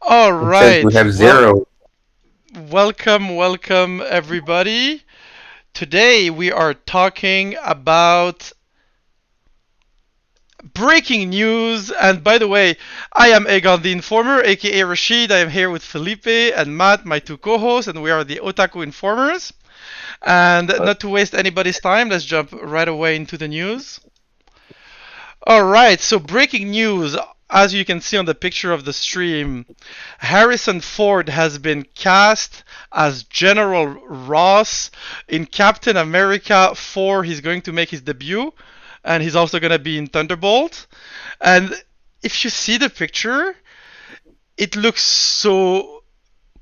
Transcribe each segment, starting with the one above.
All It says we right. have zero. Welcome, everybody. Today we are talking about breaking news. And by the way, I am Egon the Informer, aka Rashid. I am here with Felipe and Matt, my two co hosts, and we are the Otaku Informers. And Uh, not to waste anybody's time, let's jump right away into the news. All right, so breaking news. As you can see on the picture of the stream, Harrison Ford has been cast as General Ross in Captain America 4. He's going to make his debut, and he's also going to be in Thunderbolt. And if you see the picture, it looks so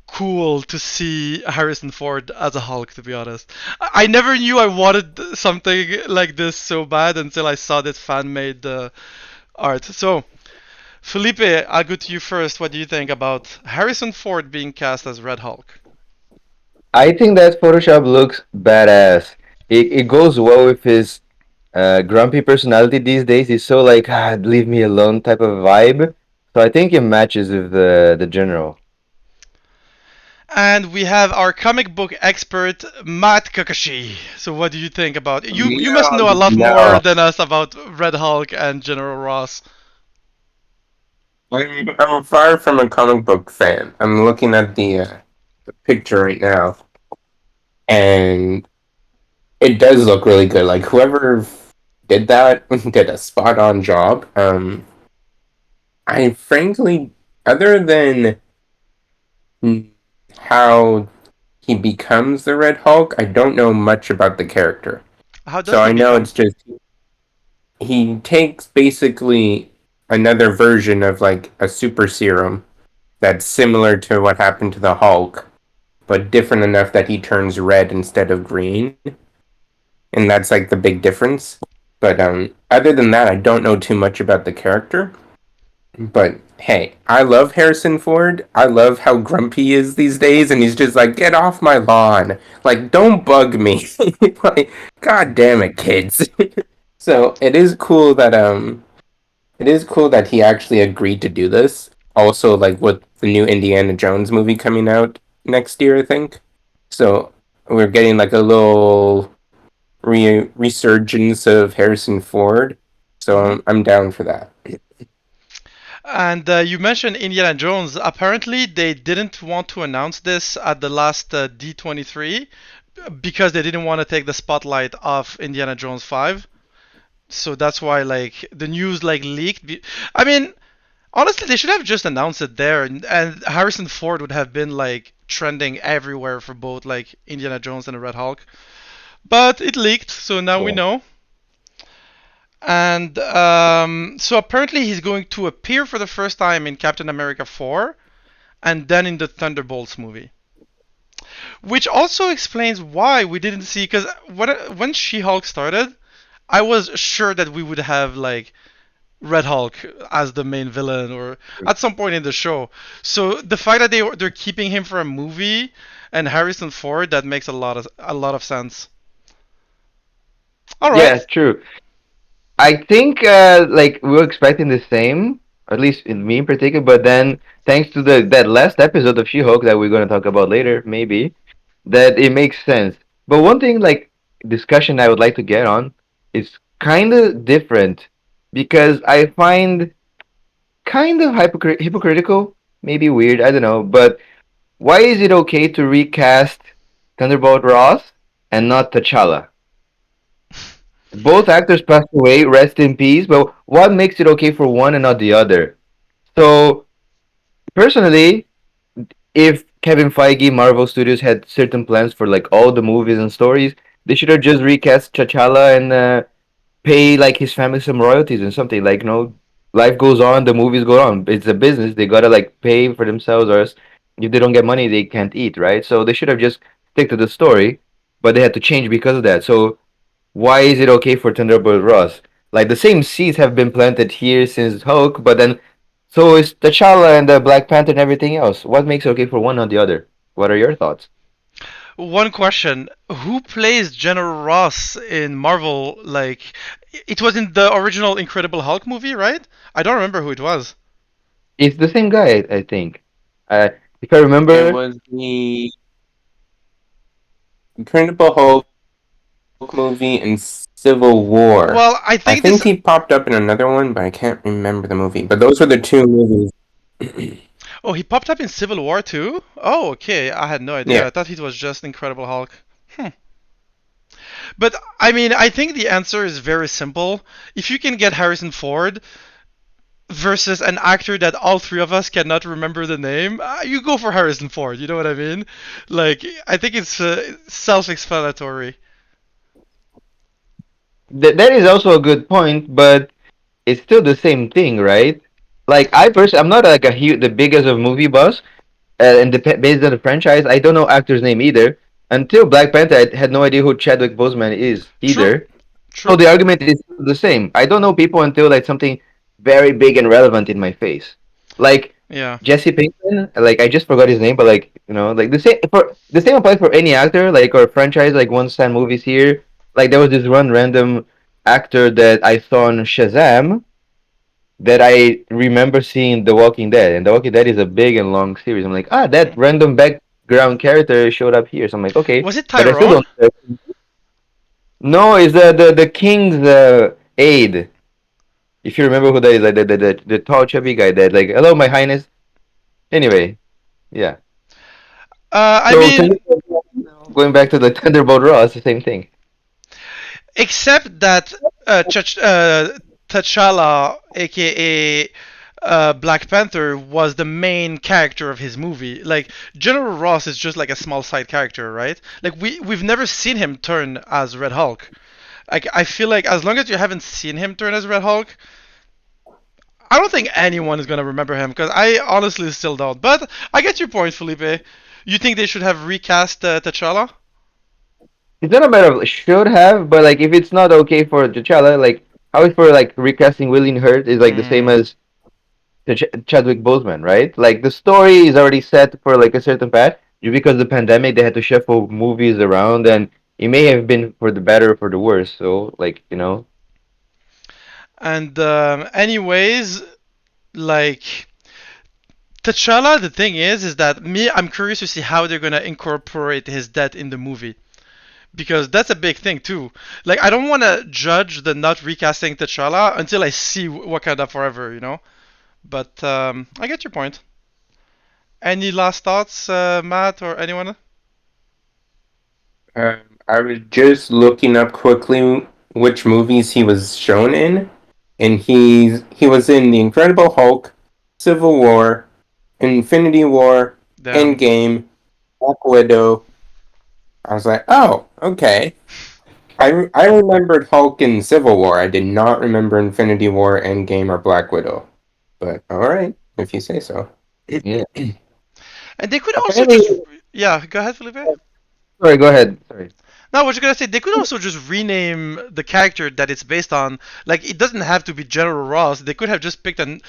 cool to see Harrison Ford as a Hulk, to be honest. I never knew I wanted something like this so bad until I saw this fan made art. So, Felipe, I'll go to you first. What do you think about Harrison Ford being cast as Red Hulk? I think that Photoshop looks badass. It goes well with his grumpy personality these days. He's so like, leave me alone type of vibe. So I think it matches with the general. And we have our comic book expert, Matt Kakashi. So, what do you think about you? You must No, know a lot more no. than us about Red Hulk and General Ross. I'm far from a comic book fan. I'm looking at the picture right now, and it does look really good. Like whoever did that did a spot on job. I frankly, other than how he becomes the Red Hulk, I don't know much about the character. How does So he I know become? it's just he takes basically another version of like a super serum that's similar to what happened to the Hulk, but different enough that he turns red instead of green, and that's like the big difference. But other than that, I don't know too much about the character. But hey, I love Harrison Ford. I love how grumpy he is these days, and he's just like, "Get off my lawn! Like, don't bug me!" Like, God damn it, kids. So it is cool that he actually agreed to do this. Also, like with the new Indiana Jones movie coming out next year, I think. So we're getting like a little resurgence of Harrison Ford. So Hmm. I'm down for that. And you mentioned Indiana Jones. Apparently, they didn't want to announce this at the last D23 because they didn't want to take the spotlight off Indiana Jones 5. So that's why like the news like leaked. I mean, honestly, they should have just announced it there, and Harrison Ford would have been like trending everywhere for both like Indiana Jones and the Red Hulk. But it leaked, so now we Yeah. know. And so apparently he's going to appear for the first time in Captain America 4 and then in the Thunderbolts movie. Which also explains why we didn't see, because when She-Hulk started, I was sure that we would have like Red Hulk as the main villain or at some point in the show. So the fact that they're keeping him for a movie and Harrison Ford, that makes a lot of sense. All Yeah, right. true. I think like we were expecting the same, at least in me in particular. But then, thanks to the that last episode of She-Hulk that we're gonna talk about later, maybe that it makes sense. But one thing, like discussion I would like to get on, is kind of different because I find kind of hypocritical, maybe weird. I don't know, but why is it okay to recast Thunderbolt Ross and not T'Challa? Both actors passed away, rest in peace. But what makes it okay for one and not the other? So personally, if Kevin Feige, Marvel Studios had certain plans for like all the movies and stories, they should have just recast T'Challa and pay like his family some royalties and something. Like, life goes on, the movies go on. It's a business; they gotta like pay for themselves, or else if they don't get money, they can't eat, right? So they should have just stick to the story, but they had to change because of that. So why is it okay for Thunderbolt Ross? Like the same seeds have been planted here since Hulk, but then so is T'Challa and the Black Panther and everything else. What makes it okay for one or the other? What are your thoughts? One question: who plays General Ross in Marvel? Like, it was in the original Incredible Hulk movie, right? I don't remember who it was. It's the same guy, I think. If I It remember, was the Incredible Hulk movie and Civil War. Well, I I think this. think he popped up in another one, but I can't remember the movie. But those were the two movies. Oh, he popped up in Civil War too. Oh, okay. I had no idea. Yeah. I thought he was just Incredible Hulk. Hmm. But I mean, I think the answer is very simple. If you can get Harrison Ford versus an actor that all three of us cannot remember the name, you go for Harrison Ford. You know what I mean? Like, I think it's self-explanatory. that is also a good point, but it's still the same thing, right? Like I'm not like the biggest of movie buffs, and based on the franchise, I don't know actor's name either. Until Black Panther, I had no idea who Chadwick Boseman is True. either. So True. the argument is the same. I don't know people until like something very big and relevant in my face, like Yeah. Jesse Pinkman. Like I just forgot his name, but like like the same applies for any actor, like or franchise, like one stand movies here. Like there was this one random actor that I saw on Shazam that I remember seeing The Walking Dead, and The Walking Dead is a big and long series. I'm like, that random background character showed up here, so I'm like, okay, Was it but I still Tyrone? don't. No, it's the king's aide. If you remember who that is, like the tall chubby guy that like, hello, my highness. Anyway, yeah. I So mean, going back to the Thunderbolt Ross, the same thing. except that T'Challa, aka Black Panther, was the main character of his movie. Like General Ross is just like a small side character, right? Like we've never seen him turn as Red Hulk. Like I feel like as long as you haven't seen him turn as Red Hulk, I don't think anyone is gonna remember him because I honestly still don't. But I get your point, Felipe. You think they should have recast T'Challa? It's not a matter of should have, but like if it's not okay for T'Challa, like how is for like recasting William Hurt is like the same Mm. as Chadwick Boseman, right? Like the story is already set for like a certain path. Just because the pandemic, they had to shuffle movies around, and it may have been for the better or for the worse. So, like And anyways, like T'Challa, the thing is that I'm curious to see how they're gonna incorporate his death in the movie because that's a big thing too. Like I don't want to judge the not recasting T'Challa until I see Wakanda Forever, you know. But I get your point. Any last thoughts, Matt or anyone? I was just looking up quickly which movies he was shown in, and he was in The Incredible Hulk, Civil War, Infinity War, Damn. Endgame, Black Widow. I was like, oh, okay. I remembered Hulk in Civil War. I did not remember Infinity War, Endgame, or Black Widow. But all right, if you say so. yeah. And they could also Apparently, just yeah. Go ahead, Felipe. sorry, go ahead. Sorry. No, I was just gonna say they could also just rename the character that it's based on. Like it doesn't have to be General Ross. They could have just picked an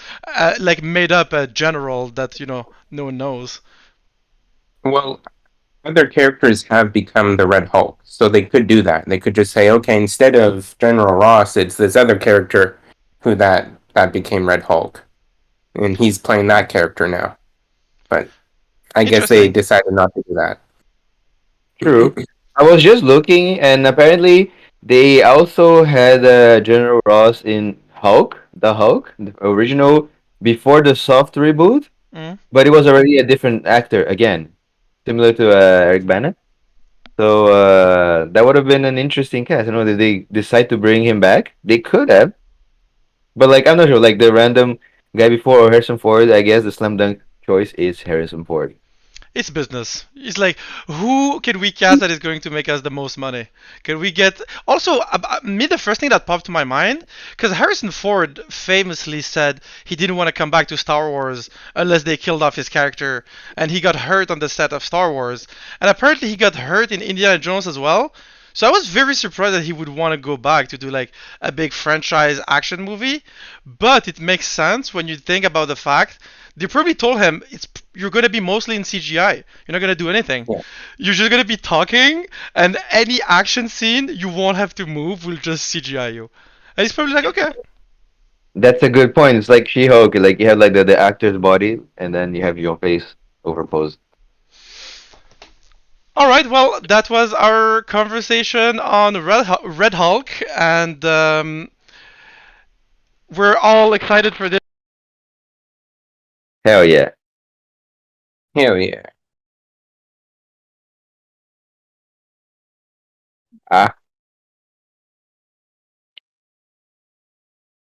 like made up a general that no one knows. Well, other characters have become the Red Hulk, so they could do that. They could just say, okay, instead of General Ross, it's this other character who that became Red Hulk, and he's playing that character now. But I guess they Interesting. decided not to do that. True. I was just looking, and apparently they also had General Ross in Hulk, the original, before the soft reboot, Mm. but it was already a different actor again, similar to Eric Bana. So that would have been an interesting cast. Did they decide to bring him back? They could have, but like I'm not sure. Like the random guy before Harrison Ford, I guess the slam dunk choice is Harrison Ford. It's business. It's like, who can we cast that is going to make us the most money? Can we get also me? The first thing that popped to my mind, because Harrison Ford famously said he didn't want to come back to Star Wars unless they killed off his character, and he got hurt on the set of Star Wars, and apparently he got hurt in Indiana Jones as well. So I was very surprised that he would want to go back to do like a big franchise action movie, but it makes sense when you think about the fact they probably told him you're going to be mostly in CGI. You're not going to do anything. Yeah. You're just going to be talking, and any action scene you won't have to move will just CGI you. And he's probably like, okay. That's a good point. It's like She-Hulk. Like you have like the actor's body, and then you have your face. overposed. All right, well, that was our conversation on Red Hulk, and we're all excited for this. Hell yeah. Hell yeah. Ah.